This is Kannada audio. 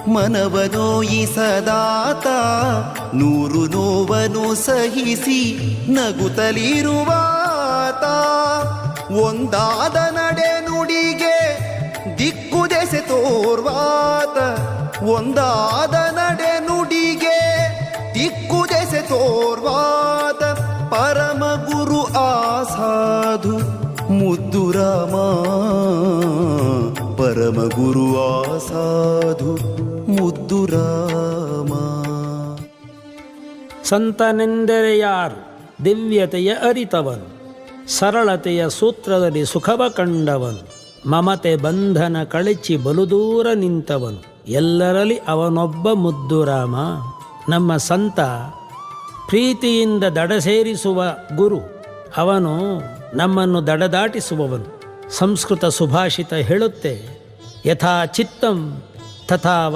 ಮನವನೋಯಿಸದಾತ ನೂರು ನೋವನು ಸಹಿಸಿ ನಗುತ್ತಲಿರುವಾತ ಒಂದಾದ ನಡೆ ನುಡಿಗೆ ದಿಕ್ಕು ದೆಸೆ ತೋರ್ವಾತ ಒಂದಾದ ನಡೆ ನುಡಿಗೆ ದಿಕ್ಕು ದೆಸೆ ತೋರ್ವಾತ ಪರಮ ಗುರು ಆಸಾಧು ಮುದ್ದು ರಾಮ ಪರಮ ಗುರು ಆಸಾಧು ಮುದ್ದು ರಾಮ. ಸಂತನೆಂದರೆ ಯಾರು? ದಿವ್ಯತೆಯ ಅರಿತವನು, ಸರಳತೆಯ ಸೂತ್ರದಲ್ಲಿ ಸುಖವ ಕಂಡವನು, ಮಮತೆ ಬಂಧನ ಕಳಚಿ ಬಲುದೂರ ನಿಂತವನು, ಎಲ್ಲರಲ್ಲಿ ಅವನೊಬ್ಬ ಮುದ್ದು ರಾಮ. ನಮ್ಮ ಸಂತ ಪ್ರೀತಿಯಿಂದ ದಡ ಸೇರಿಸುವ ಗುರು, ಅವನು ನಮ್ಮನ್ನು ದಡದಾಟಿಸುವವನು. ಸಂಸ್ಕೃತ ಸುಭಾಷಿತ ಹೇಳುತ್ತೆ, ಯಥಾ ಚಿತ್ತಂ ತಥಾ